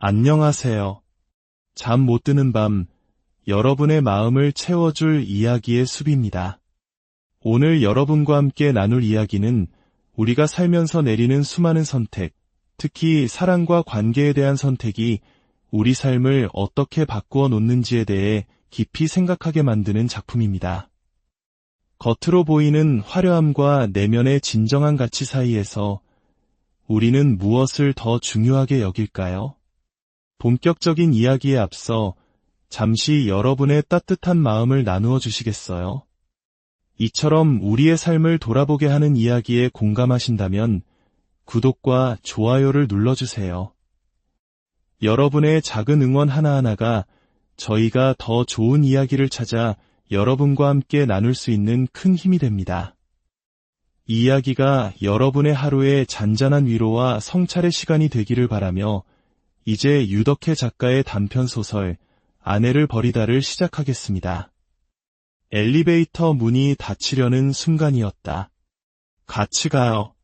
안녕하세요. 잠 못 드는 밤, 여러분의 마음을 채워줄 이야기의 숲입니다. 오늘 여러분과 함께 나눌 이야기는 우리가 살면서 내리는 수많은 선택, 특히 사랑과 관계에 대한 선택이 우리 삶을 어떻게 바꾸어 놓는지에 대해 깊이 생각하게 만드는 작품입니다. 겉으로 보이는 화려함과 내면의 진정한 가치 사이에서 우리는 무엇을 더 중요하게 여길까요? 본격적인 이야기에 앞서 잠시 여러분의 따뜻한 마음을 나누어 주시겠어요? 이처럼 우리의 삶을 돌아보게 하는 이야기에 공감하신다면 구독과 좋아요를 눌러주세요. 여러분의 작은 응원 하나하나가 저희가 더 좋은 이야기를 찾아 여러분과 함께 나눌 수 있는 큰 힘이 됩니다. 이 이야기가 여러분의 하루에 잔잔한 위로와 성찰의 시간이 되기를 바라며 이제 유덕혜 작가의 단편소설 아내를 버리다를 시작하겠습니다. 엘리베이터 문이 닫히려는 순간이었다. 같이 가요.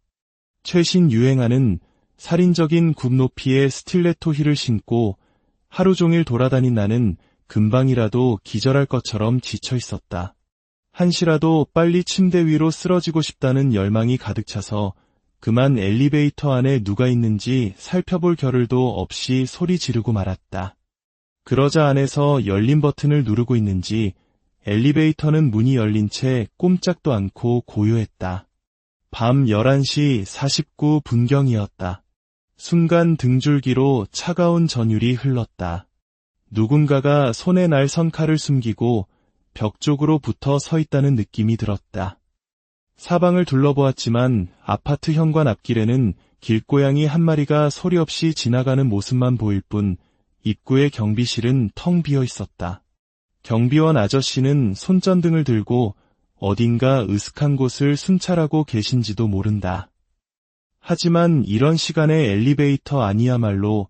최신 유행하는 살인적인 굽 높이의 스틸레토 힐을 신고 하루 종일 돌아다닌 나는 금방이라도 기절할 것처럼 지쳐 있었다. 한시라도 빨리 침대 위로 쓰러지고 싶다는 열망이 가득 차서 그만 엘리베이터 안에 누가 있는지 살펴볼 겨를도 없이 소리 지르고 말았다. 그러자 안에서 열린 버튼을 누르고 있는지 엘리베이터는 문이 열린 채 꼼짝도 않고 고요했다. 밤 11시 49분경이었다. 순간 등줄기로 차가운 전율이 흘렀다. 누군가가 손에 날 선칼을 숨기고 벽 쪽으로 붙어 서 있다는 느낌이 들었다. 사방을 둘러보았지만 아파트 현관 앞길에는 길고양이 한 마리가 소리 없이 지나가는 모습만 보일 뿐 입구의 경비실은 텅 비어 있었다. 경비원 아저씨는 손전등을 들고 어딘가 으슥한 곳을 순찰하고 계신지도 모른다. 하지만 이런 시간에 엘리베이터 안이야말로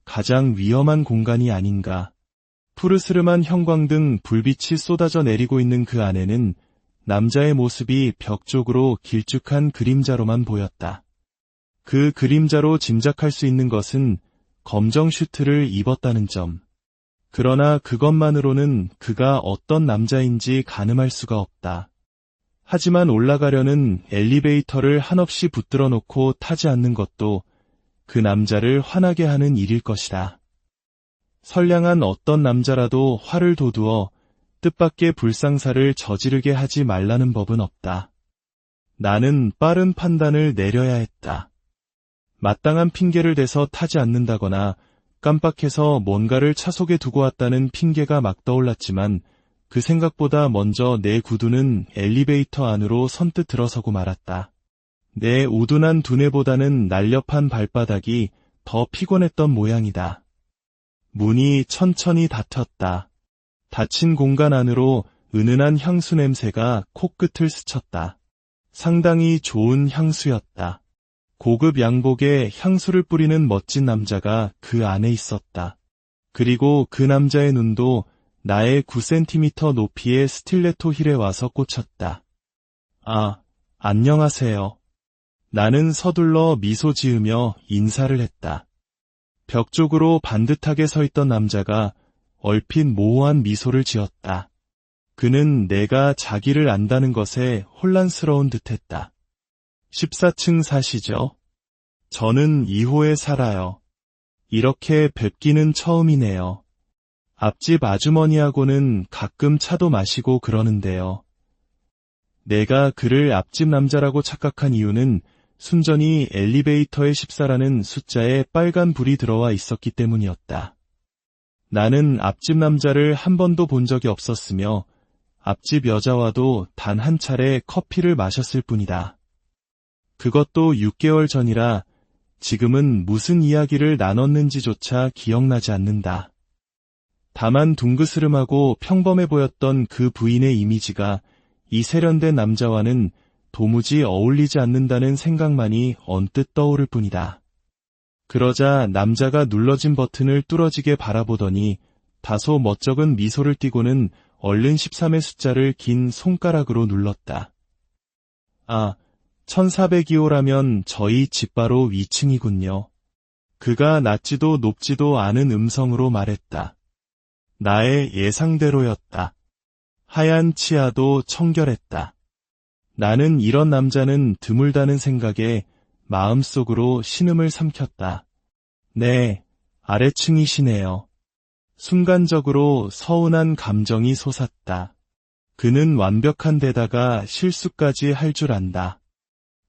가장 위험한 공간이 아닌가. 푸르스름한 형광등 불빛이 쏟아져 내리고 있는 그 안에는 남자의 모습이 벽 쪽으로 길쭉한 그림자로만 보였다. 그 그림자로 짐작할 수 있는 것은 검정 슈트를 입었다는 점. 그러나 그것만으로는 그가 어떤 남자인지 가늠할 수가 없다. 하지만 올라가려는 엘리베이터를 한없이 붙들어 놓고 타지 않는 것도 그 남자를 화나게 하는 일일 것이다. 선량한 어떤 남자라도 화를 돋우어 뜻밖의 불상사를 저지르게 하지 말라는 법은 없다. 나는 빠른 판단을 내려야 했다. 마땅한 핑계를 대서 타지 않는다거나 깜빡해서 뭔가를 차속에 두고 왔다는 핑계가 막 떠올랐지만 그 생각보다 먼저 내 구두는 엘리베이터 안으로 선뜻 들어서고 말았다. 내 우둔한 두뇌보다는 날렵한 발바닥이 더 피곤했던 모양이다. 문이 천천히 닫혔다. 닫힌 공간 안으로 은은한 향수 냄새가 코끝을 스쳤다. 상당히 좋은 향수였다. 고급 양복에 향수를 뿌리는 멋진 남자가 그 안에 있었다. 그리고 그 남자의 눈도 나의 9cm 높이의 스틸레토 힐에 와서 꽂혔다. 아, 안녕하세요. 나는 서둘러 미소 지으며 인사를 했다. 벽 쪽으로 반듯하게 서 있던 남자가 얼핏 모호한 미소를 지었다. 그는 내가 자기를 안다는 것에 혼란스러운 듯했다. 14층 사시죠? 저는 2호에 살아요. 이렇게 뵙기는 처음이네요. 앞집 아주머니하고는 가끔 차도 마시고 그러는데요. 내가 그를 앞집 남자라고 착각한 이유는 순전히 엘리베이터의 14라는 숫자에 빨간 불이 들어와 있었기 때문이었다. 나는 앞집 남자를 한 번도 본 적이 없었으며 앞집 여자와도 단 한 차례 커피를 마셨을 뿐이다. 그것도 6개월 전이라 지금은 무슨 이야기를 나눴는지조차 기억나지 않는다. 다만 둥그스름하고 평범해 보였던 그 부인의 이미지가 이 세련된 남자와는 도무지 어울리지 않는다는 생각만이 언뜻 떠오를 뿐이다. 그러자 남자가 눌러진 버튼을 뚫어지게 바라보더니 다소 멋쩍은 미소를 띠고는 얼른 13의 숫자를 긴 손가락으로 눌렀다. 아, 1402호라면 저희 집 바로 위층이군요. 그가 낮지도 높지도 않은 음성으로 말했다. 나의 예상대로였다. 하얀 치아도 청결했다. 나는 이런 남자는 드물다는 생각에 마음속으로 신음을 삼켰다. 네, 아래층이시네요. 순간적으로 서운한 감정이 솟았다. 그는 완벽한 데다가 실수까지 할 줄 안다.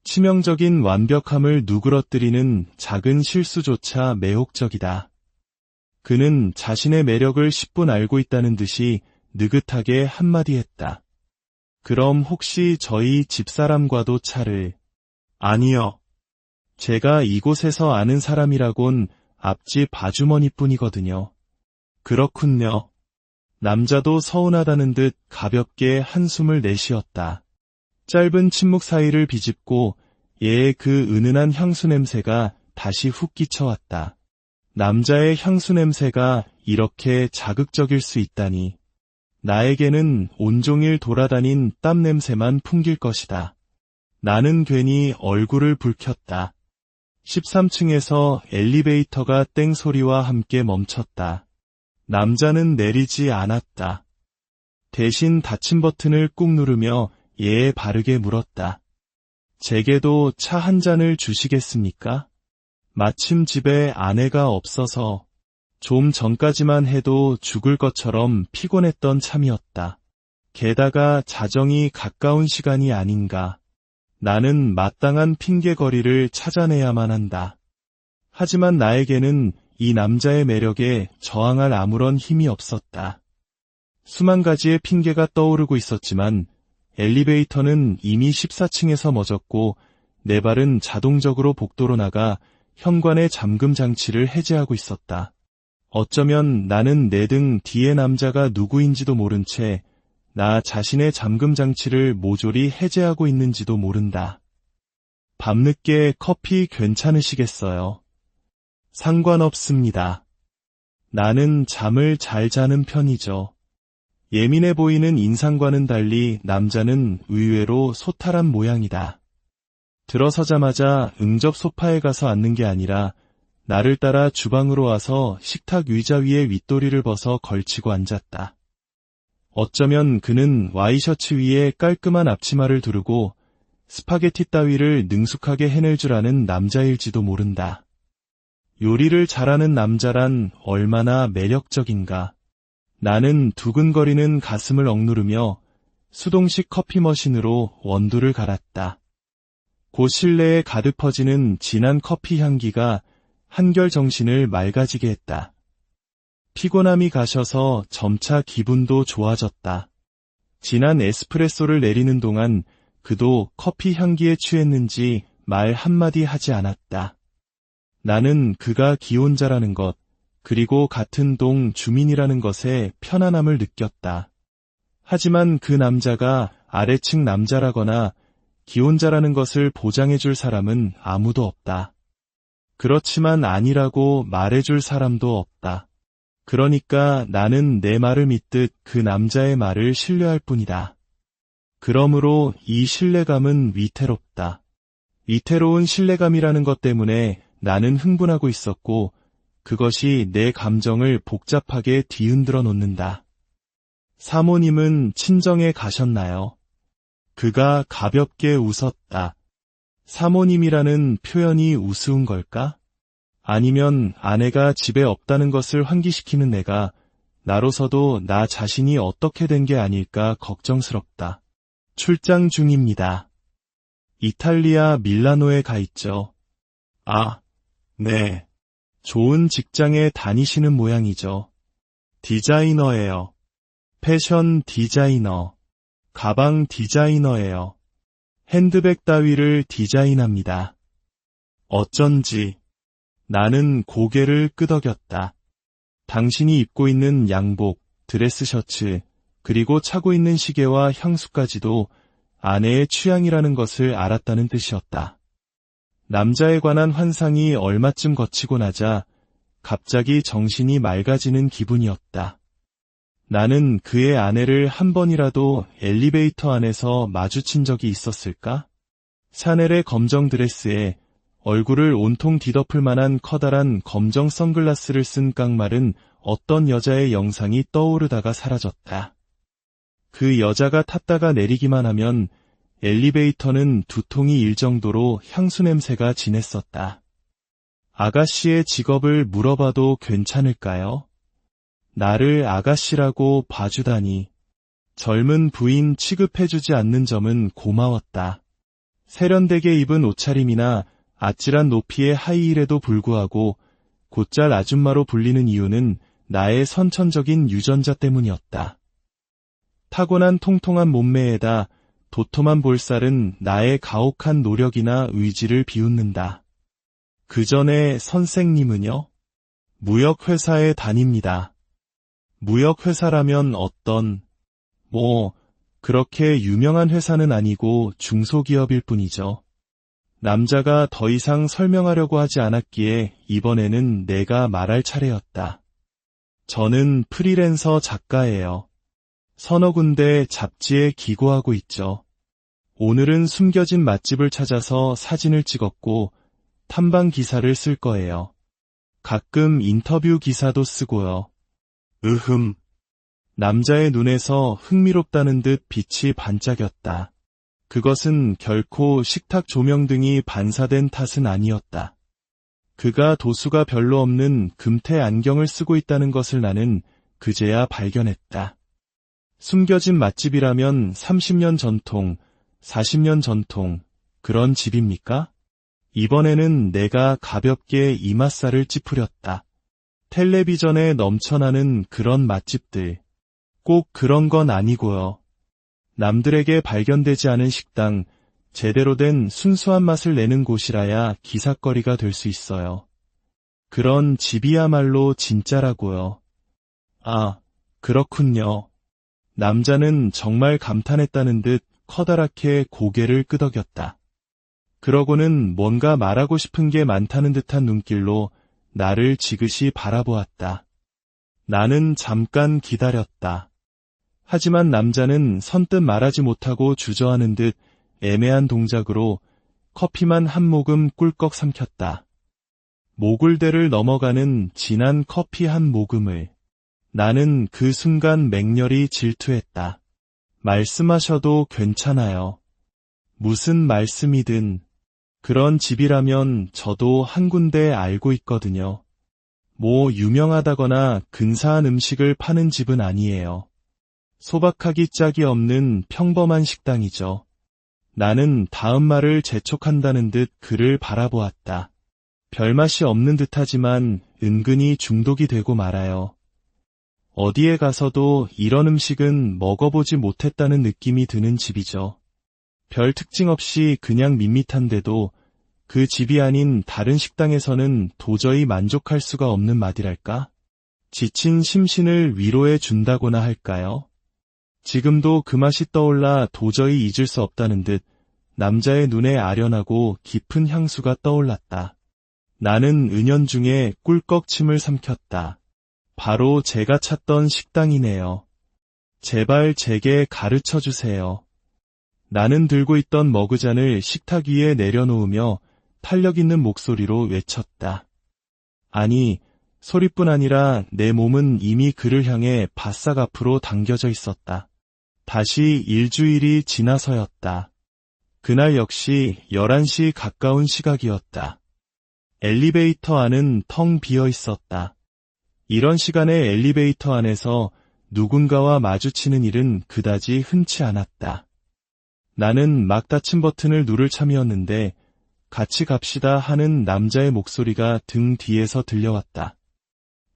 치명적인 완벽함을 누그러뜨리는 작은 실수조차 매혹적이다. 그는 자신의 매력을 10분 알고 있다는 듯이 느긋하게 한마디 했다. 그럼 혹시 저희 집사람과도 차를... 아니요. 제가 이곳에서 아는 사람이라곤 앞집 아주머니뿐이거든요. 그렇군요. 남자도 서운하다는 듯 가볍게 한숨을 내쉬었다. 짧은 침묵 사이를 비집고 얘의 그 은은한 향수 냄새가 다시 훅 끼쳐왔다. 남자의 향수 냄새가 이렇게 자극적일 수 있다니. 나에게는 온종일 돌아다닌 땀 냄새만 풍길 것이다. 나는 괜히 얼굴을 붉혔다. 13층에서 엘리베이터가 땡 소리와 함께 멈췄다. 남자는 내리지 않았다. 대신 닫힌 버튼을 꾹 누르며 얘에 바르게 물었다. 제게도 차 한 잔을 주시겠습니까? 마침 집에 아내가 없어서 좀 전까지만 해도 죽을 것처럼 피곤했던 참이었다. 게다가 자정이 가까운 시간이 아닌가. 나는 마땅한 핑계거리를 찾아내야만 한다. 하지만 나에게는 이 남자의 매력에 저항할 아무런 힘이 없었다. 수만 가지의 핑계가 떠오르고 있었지만 엘리베이터는 이미 14층에서 멎었고 내 발은 자동적으로 복도로 나가 현관의 잠금 장치를 해제하고 있었다. 어쩌면 나는 내 등 뒤의 남자가 누구인지도 모른 채 나 자신의 잠금 장치를 모조리 해제하고 있는지도 모른다. 밤늦게 커피 괜찮으시겠어요? 상관없습니다. 나는 잠을 잘 자는 편이죠. 예민해 보이는 인상과는 달리 남자는 의외로 소탈한 모양이다. 들어서자마자 응접 소파에 가서 앉는 게 아니라 나를 따라 주방으로 와서 식탁 의자 위에 윗도리를 벗어 걸치고 앉았다. 어쩌면 그는 와이셔츠 위에 깔끔한 앞치마를 두르고 스파게티 따위를 능숙하게 해낼 줄 아는 남자일지도 모른다. 요리를 잘하는 남자란 얼마나 매력적인가. 나는 두근거리는 가슴을 억누르며 수동식 커피 머신으로 원두를 갈았다. 곧 실내에 가득 퍼지는 진한 커피 향기가 한결 정신을 맑아지게 했다. 피곤함이 가셔서 점차 기분도 좋아졌다. 진한 에스프레소를 내리는 동안 그도 커피 향기에 취했는지 말 한마디 하지 않았다. 나는 그가 기혼자라는 것, 그리고 같은 동 주민이라는 것에 편안함을 느꼈다. 하지만 그 남자가 아래층 남자라거나 기혼자라는 것을 보장해줄 사람은 아무도 없다. 그렇지만 아니라고 말해줄 사람도 없다. 그러니까 나는 내 말을 믿듯 그 남자의 말을 신뢰할 뿐이다. 그러므로 이 신뢰감은 위태롭다. 위태로운 신뢰감이라는 것 때문에 나는 흥분하고 있었고 그것이 내 감정을 복잡하게 뒤흔들어 놓는다. 사모님은 친정에 가셨나요? 그가 가볍게 웃었다. 사모님이라는 표현이 우스운 걸까? 아니면 아내가 집에 없다는 것을 환기시키는 내가 나로서도 나 자신이 어떻게 된 게 아닐까 걱정스럽다. 출장 중입니다. 이탈리아 밀라노에 가 있죠. 아, 네. 좋은 직장에 다니시는 모양이죠. 디자이너예요. 패션 디자이너. 가방 디자이너예요. 핸드백 따위를 디자인합니다. 어쩐지. 나는 고개를 끄덕였다. 당신이 입고 있는 양복, 드레스 셔츠, 그리고 차고 있는 시계와 향수까지도 아내의 취향이라는 것을 알았다는 뜻이었다. 남자에 관한 환상이 얼마쯤 거치고 나자 갑자기 정신이 맑아지는 기분이었다. 나는 그의 아내를 한 번이라도 엘리베이터 안에서 마주친 적이 있었을까? 샤넬의 검정 드레스에 얼굴을 온통 뒤덮을 만한 커다란 검정 선글라스를 쓴 깡마른 어떤 여자의 영상이 떠오르다가 사라졌다. 그 여자가 탔다가 내리기만 하면 엘리베이터는 두통이 일 정도로 향수 냄새가 진했었다. 아가씨의 직업을 물어봐도 괜찮을까요? 나를 아가씨라고 봐주다니. 젊은 부인 취급해주지 않는 점은 고마웠다. 세련되게 입은 옷차림이나 아찔한 높이의 하이힐에도 불구하고 곧잘 아줌마로 불리는 이유는 나의 선천적인 유전자 때문이었다. 타고난 통통한 몸매에다 도톰한 볼살은 나의 가혹한 노력이나 의지를 비웃는다. 그 전에 선생님은요? 무역회사에 다닙니다. 무역회사라면 그렇게 유명한 회사는 아니고 중소기업일 뿐이죠. 남자가 더 이상 설명하려고 하지 않았기에 이번에는 내가 말할 차례였다. 저는 프리랜서 작가예요. 서너 군데 잡지에 기고하고 있죠. 오늘은 숨겨진 맛집을 찾아서 사진을 찍었고 탐방 기사를 쓸 거예요. 가끔 인터뷰 기사도 쓰고요. 남자의 눈에서 흥미롭다는 듯 빛이 반짝였다. 그것은 결코 식탁 조명 등이 반사된 탓은 아니었다. 그가 도수가 별로 없는 금태 안경을 쓰고 있다는 것을 나는 그제야 발견했다. 숨겨진 맛집이라면 30년 전통, 40년 전통, 그런 집입니까? 이번에는 내가 가볍게 이맛살을 찌푸렸다. 텔레비전에 넘쳐나는 그런 맛집들. 꼭 그런 건 아니고요. 남들에게 발견되지 않은 식당, 제대로 된 순수한 맛을 내는 곳이라야 기삿거리가 될 수 있어요. 그런 집이야말로 진짜라고요. 아, 그렇군요. 남자는 정말 감탄했다는 듯 커다랗게 고개를 끄덕였다. 그러고는 뭔가 말하고 싶은 게 많다는 듯한 눈길로 나를 지그시 바라보았다. 나는 잠깐 기다렸다. 하지만 남자는 선뜻 말하지 못하고 주저하는 듯 애매한 동작으로 커피만 한 모금 꿀꺽 삼켰다. 모굴대를 넘어가는 진한 커피 한 모금을. 나는 그 순간 맹렬히 질투했다. 말씀하셔도 괜찮아요. 무슨 말씀이든. 그런 집이라면 저도 한 군데 알고 있거든요. 유명하다거나 근사한 음식을 파는 집은 아니에요. 소박하기 짝이 없는 평범한 식당이죠. 나는 다음 말을 재촉한다는 듯 그를 바라보았다. 별맛이 없는 듯하지만 은근히 중독이 되고 말아요. 어디에 가서도 이런 음식은 먹어보지 못했다는 느낌이 드는 집이죠. 별 특징 없이 그냥 밋밋한데도 그 집이 아닌 다른 식당에서는 도저히 만족할 수가 없는 맛이랄까? 지친 심신을 위로해 준다고나 할까요? 지금도 그 맛이 떠올라 도저히 잊을 수 없다는 듯 남자의 눈에 아련하고 깊은 향수가 떠올랐다. 나는 은연중에 꿀꺽침을 삼켰다. 바로 제가 찾던 식당이네요. 제발 제게 가르쳐 주세요. 나는 들고 있던 머그잔을 식탁 위에 내려놓으며 탄력 있는 목소리로 외쳤다. 아니, 소리뿐 아니라 내 몸은 이미 그를 향해 바싹 앞으로 당겨져 있었다. 다시 일주일이 지나서였다. 그날 역시 11시 가까운 시각이었다. 엘리베이터 안은 텅 비어 있었다. 이런 시간에 엘리베이터 안에서 누군가와 마주치는 일은 그다지 흔치 않았다. 나는 막 닫힌 버튼을 누를 참이었는데 같이 갑시다 하는 남자의 목소리가 등 뒤에서 들려왔다.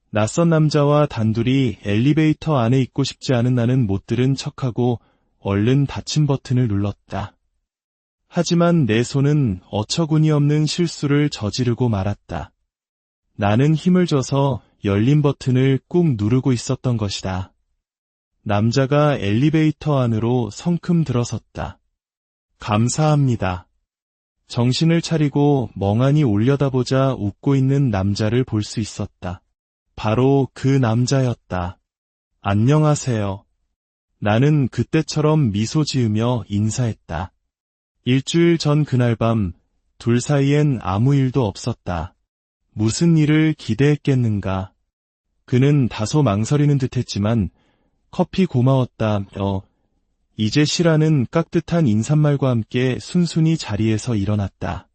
낯선 남자와 단둘이 엘리베이터 안에 있고 싶지 않은 나는 못 들은 척하고 얼른 닫힌 버튼을 눌렀다. 하지만 내 손은 어처구니 없는 실수를 저지르고 말았다. 나는 힘을 줘서 열린 버튼을 꾹 누르고 있었던 것이다. 남자가 엘리베이터 안으로 성큼 들어섰다. 감사합니다. 정신을 차리고 멍하니 올려다보자 웃고 있는 남자를 볼 수 있었다. 바로 그 남자였다. 안녕하세요. 나는 그때처럼 미소 지으며 인사했다. 일주일 전 그날 밤 둘 사이엔 아무 일도 없었다. 무슨 일을 기대했겠는가. 그는 다소 망설이는 듯했지만 커피 고마웠다. 이제 시라는 깍듯한 인사말과 함께 순순히 자리에서 일어났다.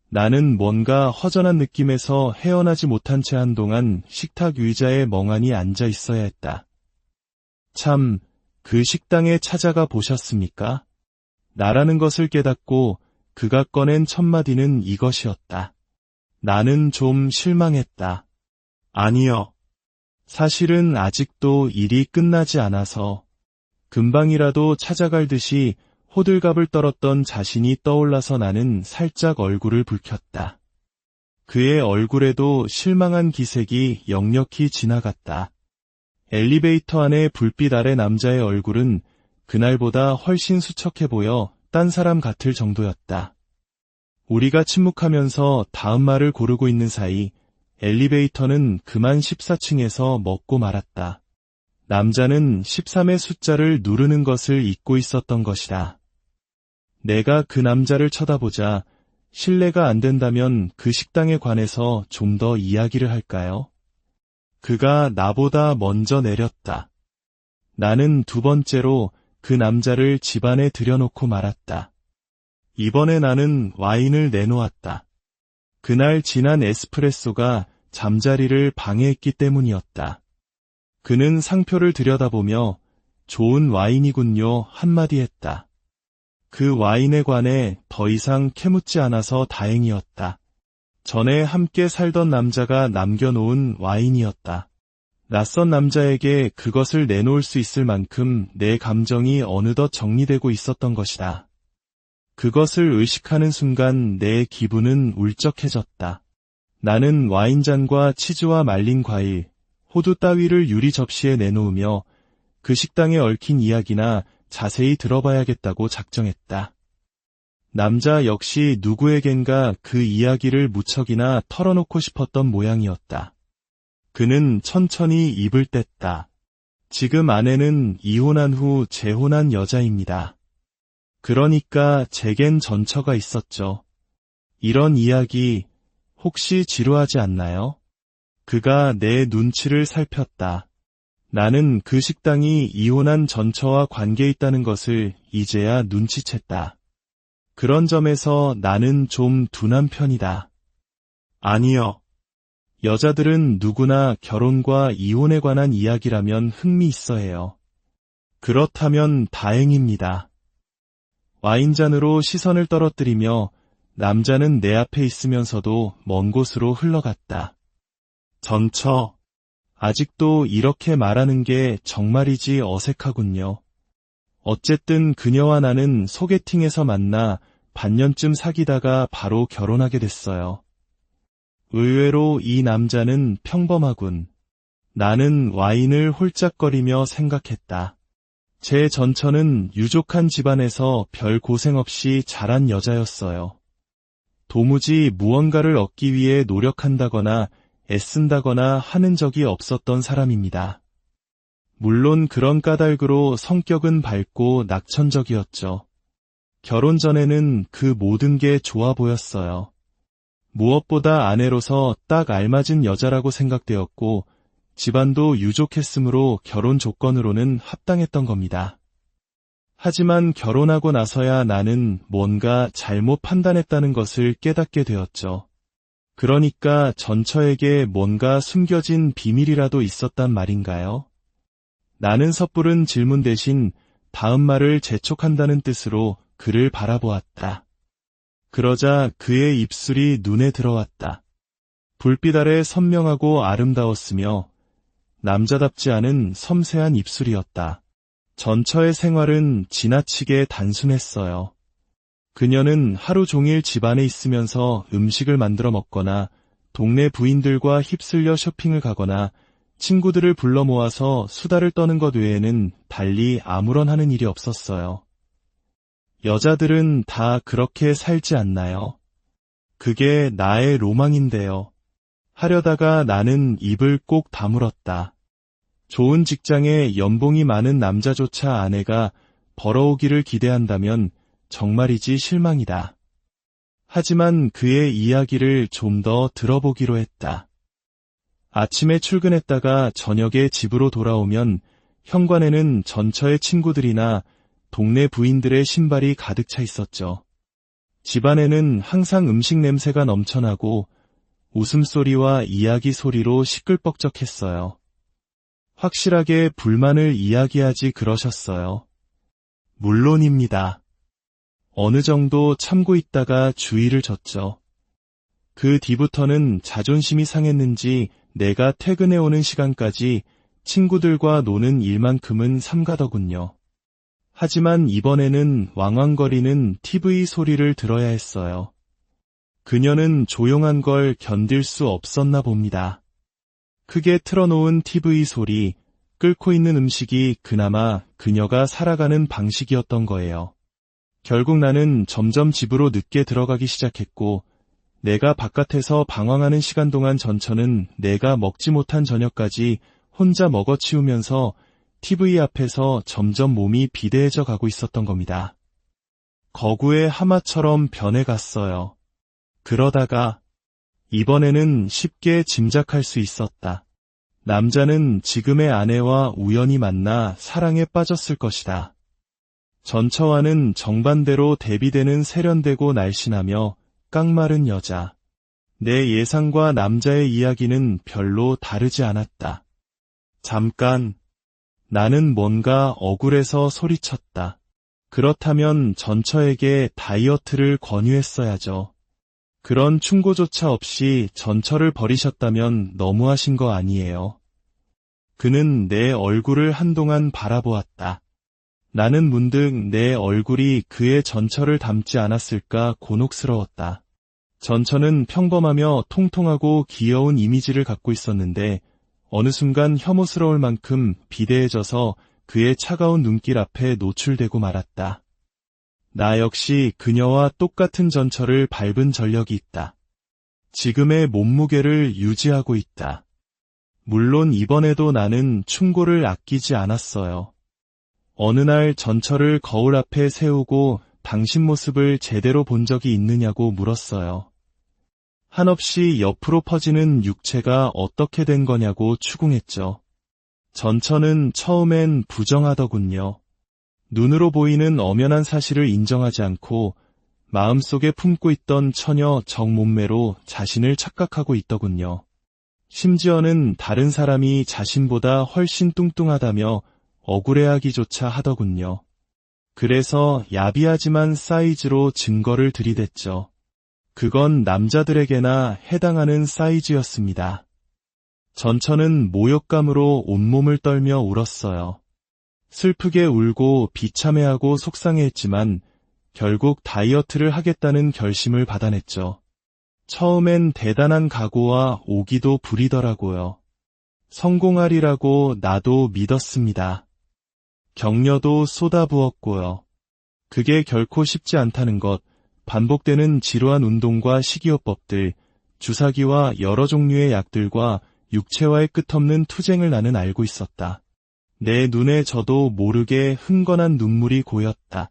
나는 뭔가 허전한 느낌에서 헤어나지 못한 채 한동안 식탁 의자에 멍하니 앉아 있어야 했다. 참, 그 식당에 찾아가 보셨습니까? 나라는 것을 깨닫고 그가 꺼낸 첫 마디는 이것이었다. 나는 좀 실망했다. 아니요. 사실은 아직도 일이 끝나지 않아서 금방이라도 찾아갈 듯이 호들갑을 떨었던 자신이 떠올라서 나는 살짝 얼굴을 붉혔다. 그의 얼굴에도 실망한 기색이 역력히 지나갔다. 엘리베이터 안의 불빛 아래 남자의 얼굴은 그날보다 훨씬 수척해 보여 딴 사람 같을 정도였다. 우리가 침묵하면서 다음 말을 고르고 있는 사이 엘리베이터는 그만 14층에서 멎고 말았다. 남자는 13의 숫자를 누르는 것을 잊고 있었던 것이다. 내가 그 남자를 쳐다보자 실례가 안 된다면 그 식당에 관해서 좀 더 이야기를 할까요? 그가 나보다 먼저 내렸다. 나는 두 번째로 그 남자를 집안에 들여놓고 말았다. 이번에 나는 와인을 내놓았다. 그날 진한 에스프레소가 잠자리를 방해했기 때문이었다. 그는 상표를 들여다보며 좋은 와인이군요 한마디 했다. 그 와인에 관해 더 이상 캐묻지 않아서 다행이었다. 전에 함께 살던 남자가 남겨놓은 와인이었다. 낯선 남자에게 그것을 내놓을 수 있을 만큼 내 감정이 어느덧 정리되고 있었던 것이다. 그것을 의식하는 순간 내 기분은 울적해졌다. 나는 와인잔과 치즈와 말린 과일, 호두 따위를 유리 접시에 내놓으며 그 식당에 얽힌 이야기나 자세히 들어봐야겠다고 작정했다. 남자 역시 누구에겐가 그 이야기를 무척이나 털어놓고 싶었던 모양이었다. 그는 천천히 입을 뗐다. 지금 아내는 이혼한 후 재혼한 여자입니다. 그러니까 제겐 전처가 있었죠. 이런 이야기 혹시 지루하지 않나요? 그가 내 눈치를 살폈다. 나는 그 식당이 이혼한 전처와 관계 있다는 것을 이제야 눈치챘다. 그런 점에서 나는 좀 둔한 편이다. 아니요. 여자들은 누구나 결혼과 이혼에 관한 이야기라면 흥미 있어 해요. 그렇다면 다행입니다. 와인잔으로 시선을 떨어뜨리며 남자는 내 앞에 있으면서도 먼 곳으로 흘러갔다. 전처, 아직도 이렇게 말하는 게 정말이지 어색하군요. 어쨌든 그녀와 나는 소개팅에서 만나 반년쯤 사귀다가 바로 결혼하게 됐어요. 의외로 이 남자는 평범하군. 나는 와인을 홀짝거리며 생각했다. 제 전처는 유족한 집안에서 별 고생 없이 자란 여자였어요. 도무지 무언가를 얻기 위해 노력한다거나 애쓴다거나 하는 적이 없었던 사람입니다. 물론 그런 까닭으로 성격은 밝고 낙천적이었죠. 결혼 전에는 그 모든 게 좋아 보였어요. 무엇보다 아내로서 딱 알맞은 여자라고 생각되었고 집안도 유족했으므로 결혼 조건으로는 합당했던 겁니다. 하지만 결혼하고 나서야 나는 뭔가 잘못 판단했다는 것을 깨닫게 되었죠. 그러니까 전처에게 뭔가 숨겨진 비밀이라도 있었단 말인가요? 나는 섣부른 질문 대신 다음 말을 재촉한다는 뜻으로 그를 바라보았다. 그러자 그의 입술이 눈에 들어왔다. 불빛 아래 선명하고 아름다웠으며 남자답지 않은 섬세한 입술이었다. 전처의 생활은 지나치게 단순했어요. 그녀는 하루 종일 집안에 있으면서 음식을 만들어 먹거나 동네 부인들과 휩쓸려 쇼핑을 가거나 친구들을 불러 모아서 수다를 떠는 것 외에는 달리 아무런 하는 일이 없었어요. 여자들은 다 그렇게 살지 않나요? 그게 나의 로망인데요. 하려다가 나는 입을 꼭 다물었다. 좋은 직장에 연봉이 많은 남자조차 아내가 벌어오기를 기대한다면 정말이지 실망이다. 하지만 그의 이야기를 좀 더 들어보기로 했다. 아침에 출근했다가 저녁에 집으로 돌아오면 현관에는 전처의 친구들이나 동네 부인들의 신발이 가득 차 있었죠. 집안에는 항상 음식 냄새가 넘쳐나고 웃음소리와 이야기 소리로 시끌벅적했어요. 확실하게 불만을 이야기하지 그러셨어요. 물론입니다. 어느 정도 참고 있다가 주의를 줬죠. 그 뒤부터는 자존심이 상했는지 내가 퇴근해오는 시간까지 친구들과 노는 일만큼은 삼가더군요. 하지만 이번에는 왕왕거리는 TV 소리를 들어야 했어요. 그녀는 조용한 걸 견딜 수 없었나 봅니다. 크게 틀어놓은 TV 소리, 끓고 있는 음식이 그나마 그녀가 살아가는 방식이었던 거예요. 결국 나는 점점 집으로 늦게 들어가기 시작했고 내가 바깥에서 방황하는 시간 동안 전처는 내가 먹지 못한 저녁까지 혼자 먹어치우면서 TV 앞에서 점점 몸이 비대해져 가고 있었던 겁니다. 거구의 하마처럼 변해갔어요. 그러다가 이번에는 쉽게 짐작할 수 있었다. 남자는 지금의 아내와 우연히 만나 사랑에 빠졌을 것이다. 전처와는 정반대로 대비되는 세련되고 날씬하며 깡마른 여자. 내 예상과 남자의 이야기는 별로 다르지 않았다. 잠깐, 나는 뭔가 억울해서 소리쳤다. 그렇다면 전처에게 다이어트를 권유했어야죠. 그런 충고조차 없이 전처를 버리셨다면 너무하신 거 아니에요. 그는 내 얼굴을 한동안 바라보았다. 나는 문득 내 얼굴이 그의 전처를 닮지 않았을까 곤혹스러웠다. 전처는 평범하며 통통하고 귀여운 이미지를 갖고 있었는데 어느 순간 혐오스러울 만큼 비대해져서 그의 차가운 눈길 앞에 노출되고 말았다. 나 역시 그녀와 똑같은 전처를 밟은 전력이 있다. 지금의 몸무게를 유지하고 있다. 물론 이번에도 나는 충고를 아끼지 않았어요. 어느 날 전처를 거울 앞에 세우고 당신 모습을 제대로 본 적이 있느냐고 물었어요. 한없이 옆으로 퍼지는 육체가 어떻게 된 거냐고 추궁했죠. 전처는 처음엔 부정하더군요. 눈으로 보이는 엄연한 사실을 인정하지 않고 마음속에 품고 있던 처녀 정몸매로 자신을 착각하고 있더군요. 심지어는 다른 사람이 자신보다 훨씬 뚱뚱하다며 억울해하기조차 하더군요. 그래서 야비하지만 사이즈로 증거를 들이댔죠. 그건 남자들에게나 해당하는 사이즈였습니다. 전처는 모욕감으로 온몸을 떨며 울었어요. 슬프게 울고 비참해하고 속상해했지만 결국 다이어트를 하겠다는 결심을 받아냈죠. 처음엔 대단한 각오와 오기도 부리더라고요. 성공하리라고 나도 믿었습니다. 격려도 쏟아부었고요. 그게 결코 쉽지 않다는 것, 반복되는 지루한 운동과 식이요법들, 주사기와 여러 종류의 약들과 육체와의 끝없는 투쟁을 나는 알고 있었다. 내 눈에 저도 모르게 흥건한 눈물이 고였다.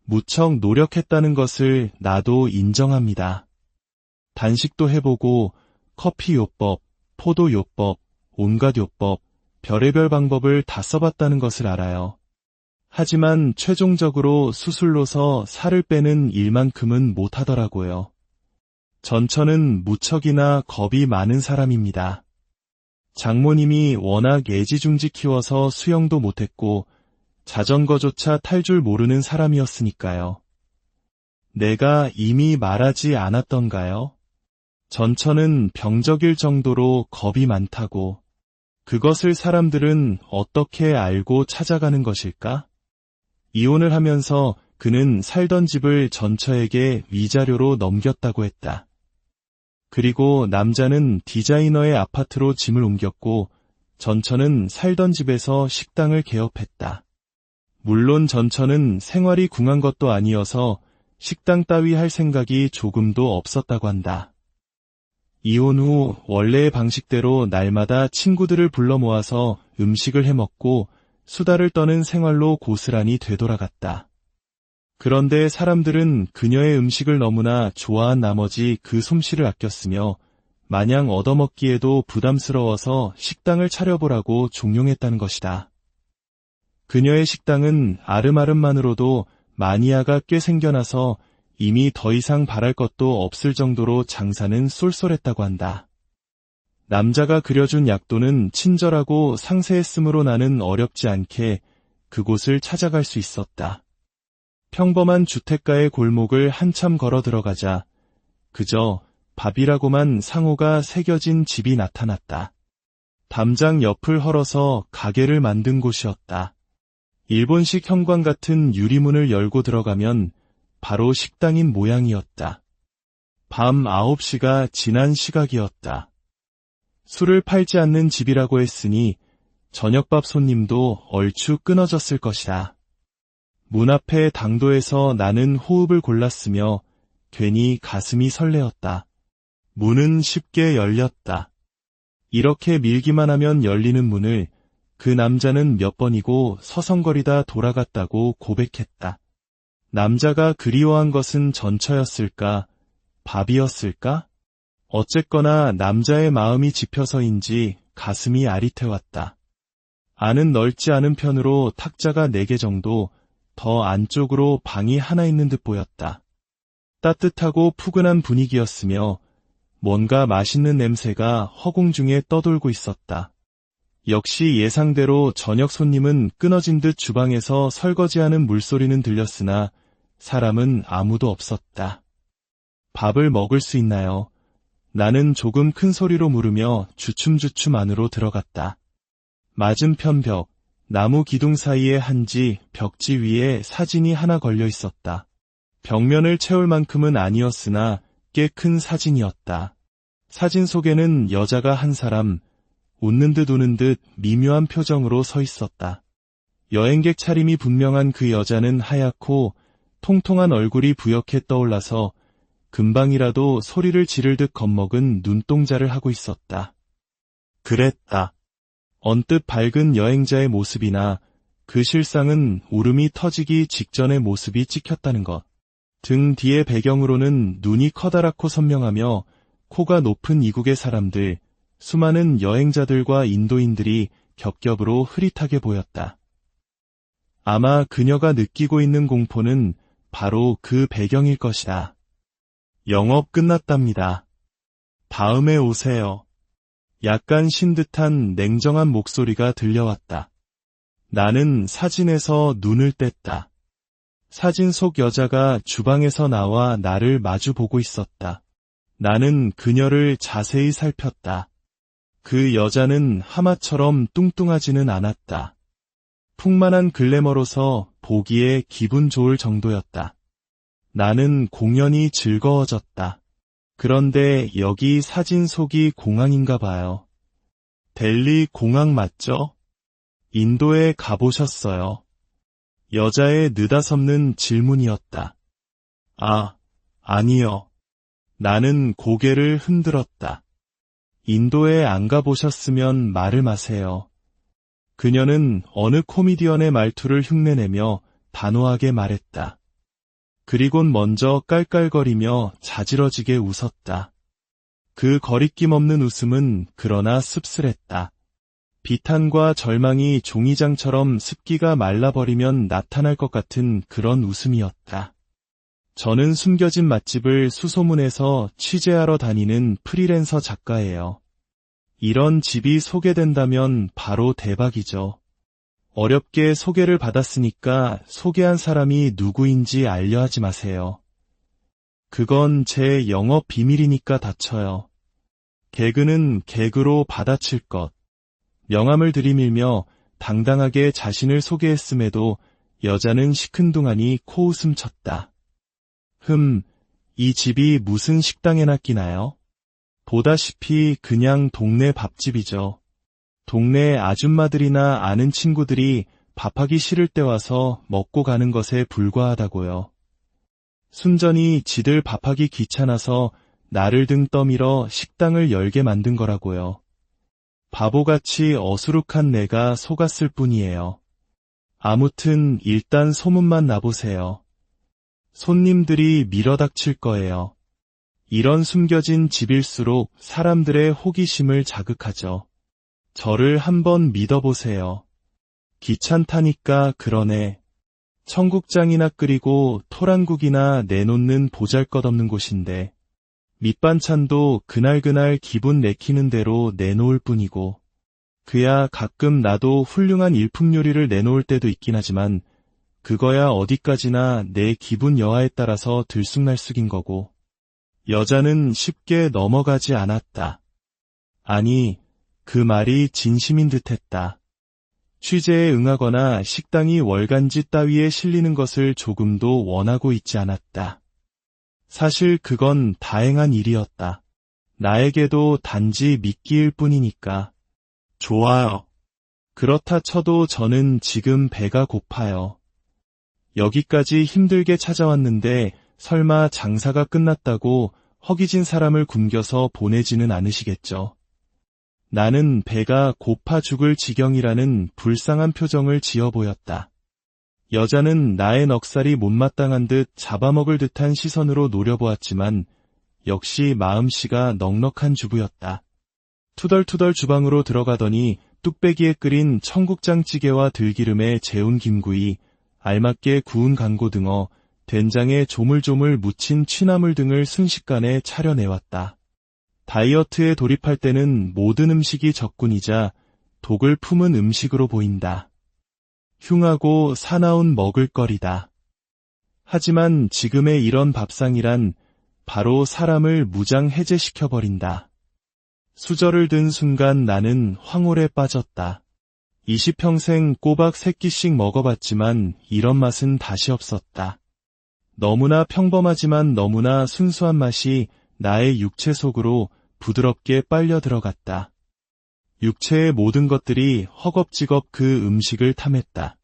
무척 노력했다는 것을 나도 인정합니다. 단식도 해보고 커피요법, 포도요법, 온갖 요법, 별의별 방법을 다 써봤다는 것을 알아요. 하지만 최종적으로 수술로서 살을 빼는 일만큼은 못하더라고요. 전처는 무척이나 겁이 많은 사람입니다. 장모님이 워낙 애지중지 키워서 수영도 못했고 자전거조차 탈 줄 모르는 사람이었으니까요. 내가 이미 말하지 않았던가요? 전처는 병적일 정도로 겁이 많다고. 그것을 사람들은 어떻게 알고 찾아가는 것일까? 이혼을 하면서 그는 살던 집을 전처에게 위자료로 넘겼다고 했다. 그리고 남자는 디자이너의 아파트로 짐을 옮겼고 전처는 살던 집에서 식당을 개업했다. 물론 전처는 생활이 궁한 것도 아니어서 식당 따위 할 생각이 조금도 없었다고 한다. 이혼 후 원래의 방식대로 날마다 친구들을 불러 모아서 음식을 해먹고 수다를 떠는 생활로 고스란히 되돌아갔다. 그런데 사람들은 그녀의 음식을 너무나 좋아한 나머지 그 솜씨를 아꼈으며 마냥 얻어먹기에도 부담스러워서 식당을 차려보라고 종용했다는 것이다. 그녀의 식당은 아름아름만으로도 마니아가 꽤 생겨나서 이미 더 이상 바랄 것도 없을 정도로 장사는 쏠쏠했다고 한다. 남자가 그려준 약도는 친절하고 상세했으므로 나는 어렵지 않게 그곳을 찾아갈 수 있었다. 평범한 주택가의 골목을 한참 걸어 들어가자 그저 밥이라고만 상호가 새겨진 집이 나타났다. 담장 옆을 헐어서 가게를 만든 곳이었다. 일본식 현관 같은 유리문을 열고 들어가면 바로 식당인 모양이었다. 밤 9시가 지난 시각이었다. 술을 팔지 않는 집이라고 했으니 저녁밥 손님도 얼추 끊어졌을 것이다. 문 앞에 당도에서 나는 호흡을 골랐으며 괜히 가슴이 설레었다. 문은 쉽게 열렸다. 이렇게 밀기만 하면 열리는 문을 그 남자는 몇 번이고 서성거리다 돌아갔다고 고백했다. 남자가 그리워한 것은 전처였을까? 밥이었을까? 어쨌거나 남자의 마음이 짚혀서인지 가슴이 아릿해왔다. 안은 넓지 않은 편으로 탁자가 4개 정도, 더 안쪽으로 방이 하나 있는 듯 보였다. 따뜻하고 푸근한 분위기였으며 뭔가 맛있는 냄새가 허공 중에 떠돌고 있었다. 역시 예상대로 저녁 손님은 끊어진 듯 주방에서 설거지하는 물소리는 들렸으나 사람은 아무도 없었다. 밥을 먹을 수 있나요? 나는 조금 큰 소리로 물으며 주춤주춤 안으로 들어갔다. 맞은편 벽, 나무 기둥 사이에 한지 벽지 위에 사진이 하나 걸려 있었다. 벽면을 채울 만큼은 아니었으나 꽤 큰 사진이었다. 사진 속에는 여자가 한 사람, 웃는 듯 우는 듯 미묘한 표정으로 서 있었다. 여행객 차림이 분명한 그 여자는 하얗고 통통한 얼굴이 부옇게 떠올라서 금방이라도 소리를 지를 듯 겁먹은 눈동자를 하고 있었다. 그랬다. 언뜻 밝은 여행자의 모습이나 그 실상은 울음이 터지기 직전의 모습이 찍혔다는 것. 등 뒤의 배경으로는 눈이 커다랗고 선명하며 코가 높은 이국의 사람들, 수많은 여행자들과 인도인들이 겹겹으로 흐릿하게 보였다. 아마 그녀가 느끼고 있는 공포는 바로 그 배경일 것이다. 영업 끝났답니다. 다음에 오세요. 약간 쉰 듯한 냉정한 목소리가 들려왔다. 나는 사진에서 눈을 뗐다. 사진 속 여자가 주방에서 나와 나를 마주보고 있었다. 나는 그녀를 자세히 살폈다. 그 여자는 하마처럼 뚱뚱하지는 않았다. 풍만한 글래머로서 보기에 기분 좋을 정도였다. 나는 공연히 즐거워졌다. 그런데 여기 사진 속이 공항인가 봐요. 델리 공항 맞죠? 인도에 가보셨어요? 여자의 느닷없는 질문이었다. 아, 아니요. 나는 고개를 흔들었다. 인도에 안 가보셨으면 말을 마세요. 그녀는 어느 코미디언의 말투를 흉내내며 단호하게 말했다. 그리곤 먼저 깔깔거리며 자지러지게 웃었다. 그 거리낌 없는 웃음은 그러나 씁쓸했다. 비탄과 절망이 종이장처럼 습기가 말라버리면 나타날 것 같은 그런 웃음이었다. 저는 숨겨진 맛집을 수소문해서 취재하러 다니는 프리랜서 작가예요. 이런 집이 소개된다면 바로 대박이죠. 어렵게 소개를 받았으니까 소개한 사람이 누구인지 알려하지 마세요. 그건 제 영업 비밀이니까 다쳐요. 개그는 개그로 받아칠 것. 명함을 들이밀며 당당하게 자신을 소개했음에도 여자는 시큰둥하니 코웃음 쳤다. 이 집이 무슨 식당에나 끼나요? 보다시피 그냥 동네 밥집이죠. 동네 아줌마들이나 아는 친구들이 밥하기 싫을 때 와서 먹고 가는 것에 불과하다고요. 순전히 지들 밥하기 귀찮아서 나를 등 떠밀어 식당을 열게 만든 거라고요. 바보같이 어수룩한 내가 속았을 뿐이에요. 아무튼 일단 소문만 나보세요. 손님들이 밀어닥칠 거예요. 이런 숨겨진 집일수록 사람들의 호기심을 자극하죠. 저를 한번 믿어보세요. 귀찮다니까 그러네. 청국장이나 끓이고 토랑국이나 내놓는 보잘것없는 곳인데 밑반찬도 그날그날 기분 내키는 대로 내놓을 뿐이고 그야 가끔 나도 훌륭한 일품 요리를 내놓을 때도 있긴 하지만 그거야 어디까지나 내 기분 여하에 따라서 들쑥날쑥인 거고 여자는 쉽게 넘어가지 않았다. 아니, 그 말이 진심인 듯했다. 취재에 응하거나 식당이 월간지 따위에 실리는 것을 조금도 원하고 있지 않았다. 사실 그건 다행한 일이었다. 나에게도 단지 미끼일 뿐이니까. 좋아요. 그렇다 쳐도 저는 지금 배가 고파요. 여기까지 힘들게 찾아왔는데 설마 장사가 끝났다고 허기진 사람을 굶겨서 보내지는 않으시겠죠. 나는 배가 고파 죽을 지경이라는 불쌍한 표정을 지어 보였다. 여자는 나의 넉살이 못마땅한 듯 잡아먹을 듯한 시선으로 노려보았지만 역시 마음씨가 넉넉한 주부였다. 투덜투덜 주방으로 들어가더니 뚝배기에 끓인 청국장찌개와 들기름에 재운 김구이, 알맞게 구운 강고등어, 된장에 조물조물 묻힌 취나물 등을 순식간에 차려내왔다. 다이어트에 돌입할 때는 모든 음식이 적군이자 독을 품은 음식으로 보인다. 흉하고 사나운 먹을거리다. 하지만 지금의 이런 밥상이란 바로 사람을 무장해제시켜버린다. 수저를 든 순간 나는 황홀에 빠졌다. 20평생 꼬박 3끼씩 먹어봤지만 이런 맛은 다시 없었다. 너무나 평범하지만 너무나 순수한 맛이 나의 육체 속으로 부드럽게 빨려 들어갔다. 육체의 모든 것들이 허겁지겁 그 음식을 탐했다.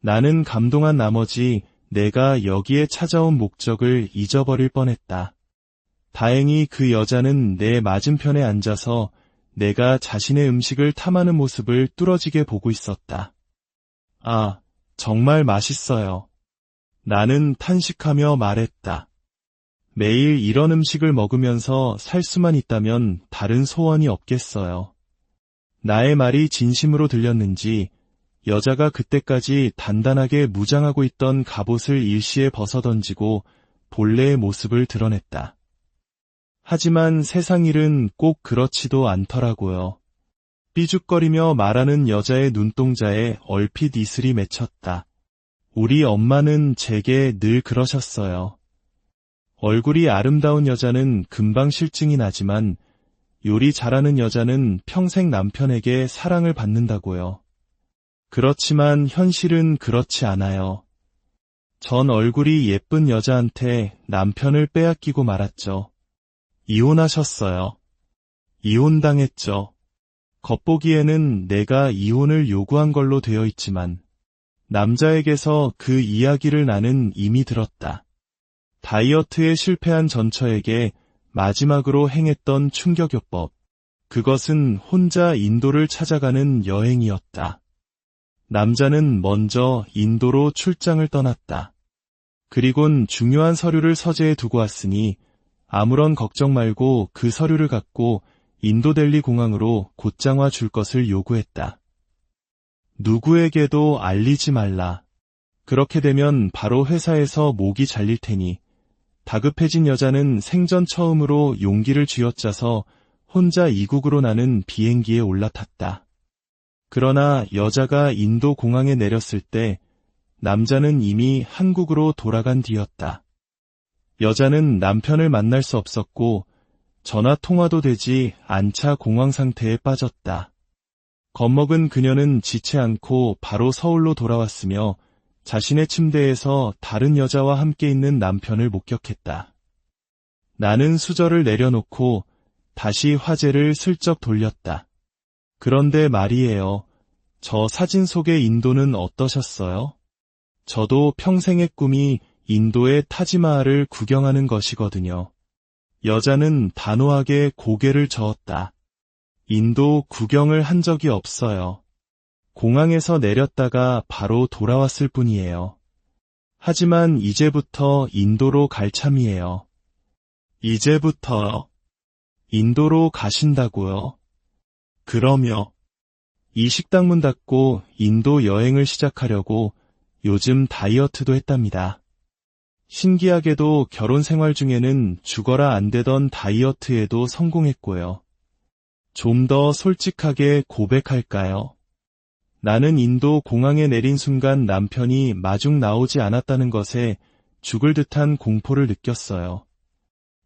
나는 감동한 나머지 내가 여기에 찾아온 목적을 잊어버릴 뻔했다. 다행히 그 여자는 내 맞은편에 앉아서 내가 자신의 음식을 탐하는 모습을 뚫어지게 보고 있었다. 아, 정말 맛있어요. 나는 탄식하며 말했다. 매일 이런 음식을 먹으면서 살 수만 있다면 다른 소원이 없겠어요. 나의 말이 진심으로 들렸는지 여자가 그때까지 단단하게 무장하고 있던 갑옷을 일시에 벗어던지고 본래의 모습을 드러냈다. 하지만 세상 일은 꼭 그렇지도 않더라고요. 삐죽거리며 말하는 여자의 눈동자에 얼핏 이슬이 맺혔다. 우리 엄마는 제게 늘 그러셨어요. 얼굴이 아름다운 여자는 금방 실증이 나지만 요리 잘하는 여자는 평생 남편에게 사랑을 받는다고요. 그렇지만 현실은 그렇지 않아요. 전 얼굴이 예쁜 여자한테 남편을 빼앗기고 말았죠. 이혼하셨어요. 이혼당했죠. 겉보기에는 내가 이혼을 요구한 걸로 되어 있지만 남자에게서 그 이야기를 나는 이미 들었다. 다이어트에 실패한 전처에게 마지막으로 행했던 충격요법. 그것은 혼자 인도를 찾아가는 여행이었다. 남자는 먼저 인도로 출장을 떠났다. 그리곤 중요한 서류를 서재에 두고 왔으니 아무런 걱정 말고 그 서류를 갖고 인도델리 공항으로 곧장 와 줄 것을 요구했다. 누구에게도 알리지 말라. 그렇게 되면 바로 회사에서 목이 잘릴 테니. 다급해진 여자는 생전 처음으로 용기를 쥐어짜서 혼자 이국으로 나는 비행기에 올라탔다. 그러나 여자가 인도 공항에 내렸을 때 남자는 이미 한국으로 돌아간 뒤였다. 여자는 남편을 만날 수 없었고 전화 통화도 되지 않자 공황 상태에 빠졌다. 겁먹은 그녀는 지체 않고 바로 서울로 돌아왔으며 자신의 침대에서 다른 여자와 함께 있는 남편을 목격했다. 나는 수저를 내려놓고 다시 화제를 슬쩍 돌렸다. 그런데 말이에요. 저 사진 속의 인도는 어떠셨어요? 저도 평생의 꿈이 인도의 타지마할을 구경하는 것이거든요. 여자는 단호하게 고개를 저었다. 인도 구경을 한 적이 없어요. 공항에서 내렸다가 바로 돌아왔을 뿐이에요. 하지만 이제부터 인도로 갈 참이에요. 이제부터요? 인도로 가신다고요? 그러며 이 식당 문 닫고 인도 여행을 시작하려고 요즘 다이어트도 했답니다. 신기하게도 결혼 생활 중에는 죽어라 안 되던 다이어트에도 성공했고요. 좀 더 솔직하게 고백할까요? 나는 인도 공항에 내린 순간 남편이 마중 나오지 않았다는 것에 죽을 듯한 공포를 느꼈어요.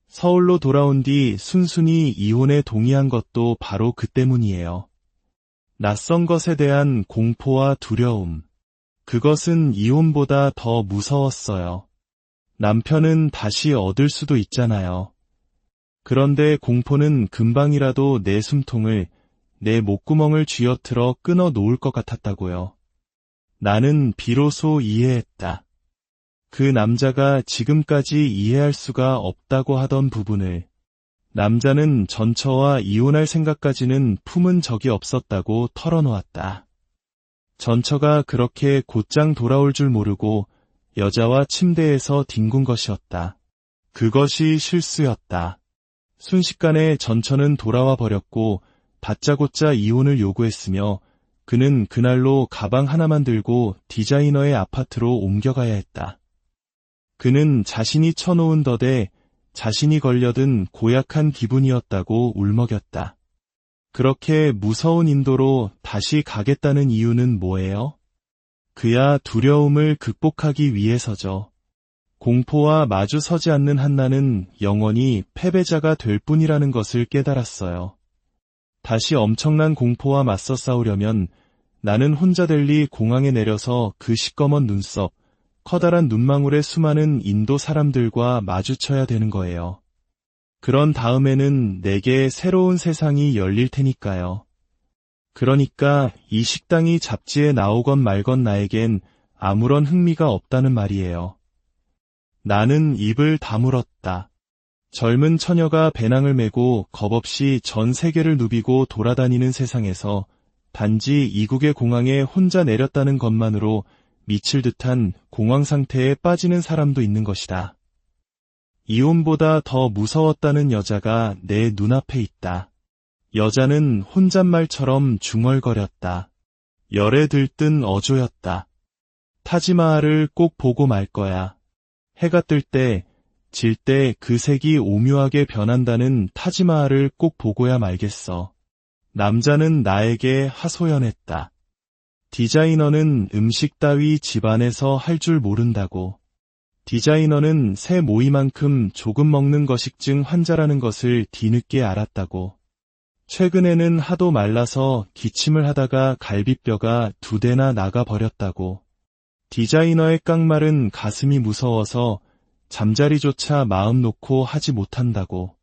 서울로 돌아온 뒤 순순히 이혼에 동의한 것도 바로 그 때문이에요. 낯선 것에 대한 공포와 두려움. 그것은 이혼보다 더 무서웠어요. 남편은 다시 얻을 수도 있잖아요. 그런데 공포는 금방이라도 내 숨통을, 내 목구멍을 쥐어틀어 끊어 놓을 것 같았다고요. 나는 비로소 이해했다. 그 남자가 지금까지 이해할 수가 없다고 하던 부분을. 남자는 전처와 이혼할 생각까지는 품은 적이 없었다고 털어놓았다. 전처가 그렇게 곧장 돌아올 줄 모르고 여자와 침대에서 뒹군 것이었다. 그것이 실수였다. 순식간에 전처는 돌아와 버렸고 다짜고짜 이혼을 요구했으며 그는 그날로 가방 하나만 들고 디자이너의 아파트로 옮겨가야 했다. 그는 자신이 쳐놓은 덫에 자신이 걸려든 고약한 기분이었다고 울먹였다. 그렇게 무서운 인도로 다시 가겠다는 이유는 뭐예요? 그야 두려움을 극복하기 위해서죠. 공포와 마주 서지 않는 한나는 영원히 패배자가 될 뿐이라는 것을 깨달았어요. 다시 엄청난 공포와 맞서 싸우려면 나는 혼자 델리 공항에 내려서 그 시꺼먼 눈썹, 커다란 눈망울의 수많은 인도 사람들과 마주쳐야 되는 거예요. 그런 다음에는 내게 새로운 세상이 열릴 테니까요. 그러니까 이 식당이 잡지에 나오건 말건 나에겐 아무런 흥미가 없다는 말이에요. 나는 입을 다물었다. 젊은 처녀가 배낭을 메고 겁없이 전 세계를 누비고 돌아다니는 세상에서 단지 이국의 공항에 혼자 내렸다는 것만으로 미칠 듯한 공황 상태에 빠지는 사람도 있는 것이다. 이혼보다 더 무서웠다는 여자가 내 눈앞에 있다. 여자는 혼잣말처럼 중얼거렸다. 열에 들뜬 어조였다. 타지마할을 꼭 보고 말 거야. 해가 뜰 때, 질 때 그 색이 오묘하게 변한다는 타지마할을 꼭 보고야 말겠어. 남자는 나에게 하소연했다. 디자이너는 음식 따위 집안에서 할 줄 모른다고. 디자이너는 새 모이만큼 조금 먹는 거식증 환자라는 것을 뒤늦게 알았다고. 최근에는 하도 말라서 기침을 하다가 갈비뼈가 2대나 나가버렸다고. 디자이너의 깡말은 가슴이 무서워서 잠자리조차 마음 놓고 하지 못한다고.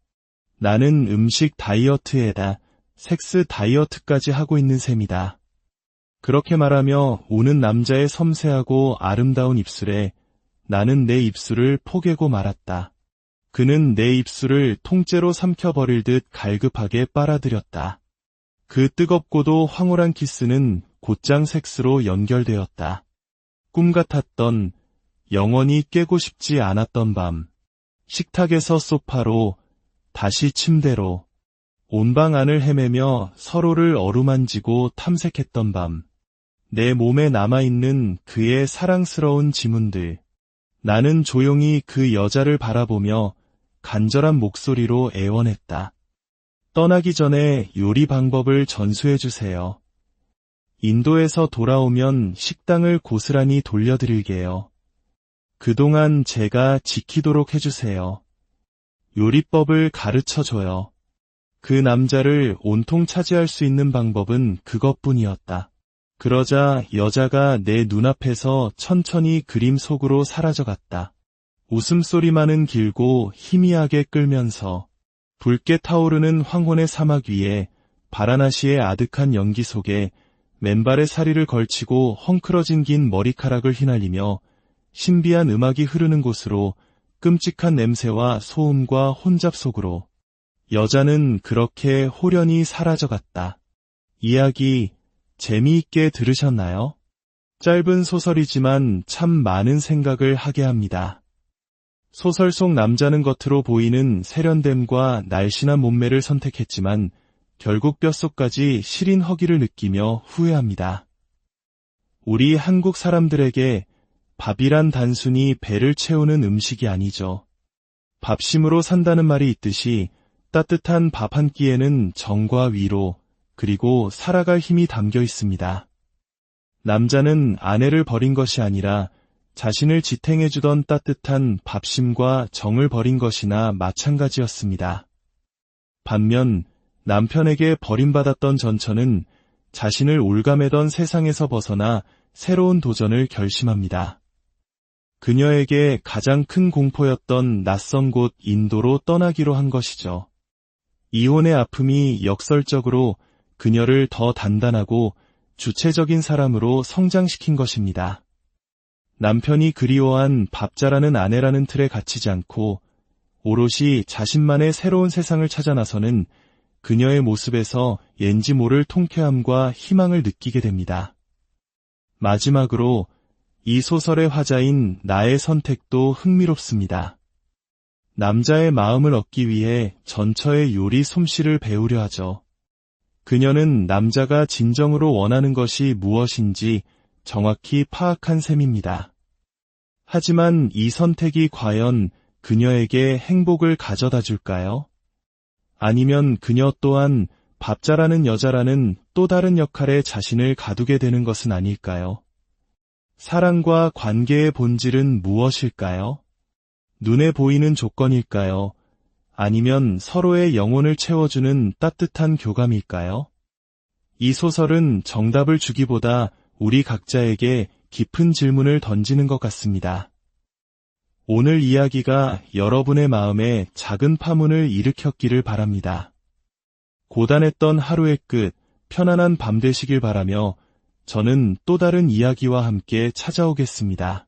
나는 음식 다이어트에다 섹스 다이어트까지 하고 있는 셈이다. 그렇게 말하며 우는 남자의 섬세하고 아름다운 입술에 나는 내 입술을 포개고 말았다. 그는 내 입술을 통째로 삼켜버릴 듯 갈급하게 빨아들였다. 그 뜨겁고도 황홀한 키스는 곧장 섹스로 연결되었다. 꿈 같았던, 영원히 깨고 싶지 않았던 밤. 식탁에서 소파로, 다시 침대로, 온 방 안을 헤매며 서로를 어루만지고 탐색했던 밤. 내 몸에 남아있는 그의 사랑스러운 지문들. 나는 조용히 그 여자를 바라보며 간절한 목소리로 애원했다. 떠나기 전에 요리 방법을 전수해주세요. 인도에서 돌아오면 식당을 고스란히 돌려드릴게요. 그동안 제가 지키도록 해주세요. 요리법을 가르쳐줘요. 그 남자를 온통 차지할 수 있는 방법은 그것뿐이었다. 그러자 여자가 내 눈앞에서 천천히 그림 속으로 사라져갔다. 웃음소리만은 길고 희미하게 끌면서 붉게 타오르는 황혼의 사막 위에 바라나시의 아득한 연기 속에 맨발에 사리를 걸치고 헝클어진 긴 머리카락을 휘날리며 신비한 음악이 흐르는 곳으로 끔찍한 냄새와 소음과 혼잡 속으로 여자는 그렇게 홀연히 사라져갔다. 이야기 재미있게 들으셨나요? 짧은 소설이지만 참 많은 생각을 하게 합니다. 소설 속 남자는 겉으로 보이는 세련됨과 날씬한 몸매를 선택했지만 결국 뼛속까지 시린 허기를 느끼며 후회합니다. 우리 한국 사람들에게 밥이란 단순히 배를 채우는 음식이 아니죠. 밥심으로 산다는 말이 있듯이 따뜻한 밥 한 끼에는 정과 위로, 그리고 살아갈 힘이 담겨 있습니다. 남자는 아내를 버린 것이 아니라 자신을 지탱해주던 따뜻한 밥심과 정을 버린 것이나 마찬가지였습니다. 반면 남편에게 버림받았던 전처는 자신을 올가매던 세상에서 벗어나 새로운 도전을 결심합니다. 그녀에게 가장 큰 공포였던 낯선 곳 인도로 떠나기로 한 것이죠. 이혼의 아픔이 역설적으로 그녀를 더 단단하고 주체적인 사람으로 성장시킨 것입니다. 남편이 그리워한 밥 잘하는 아내라는 틀에 갇히지 않고 오롯이 자신만의 새로운 세상을 찾아 나서는 그녀의 모습에서 왠지 모를 통쾌함과 희망을 느끼게 됩니다. 마지막으로 이 소설의 화자인 나의 선택도 흥미롭습니다. 남자의 마음을 얻기 위해 전처의 요리 솜씨를 배우려 하죠. 그녀는 남자가 진정으로 원하는 것이 무엇인지 정확히 파악한 셈입니다. 하지만 이 선택이 과연 그녀에게 행복을 가져다 줄까요? 아니면 그녀 또한 밥 잘하는 여자라는 또 다른 역할에 자신을 가두게 되는 것은 아닐까요? 사랑과 관계의 본질은 무엇일까요? 눈에 보이는 조건일까요? 아니면 서로의 영혼을 채워주는 따뜻한 교감일까요? 이 소설은 정답을 주기보다 우리 각자에게 깊은 질문을 던지는 것 같습니다. 오늘 이야기가 여러분의 마음에 작은 파문을 일으켰기를 바랍니다. 고단했던 하루의 끝, 편안한 밤 되시길 바라며 저는 또 다른 이야기와 함께 찾아오겠습니다.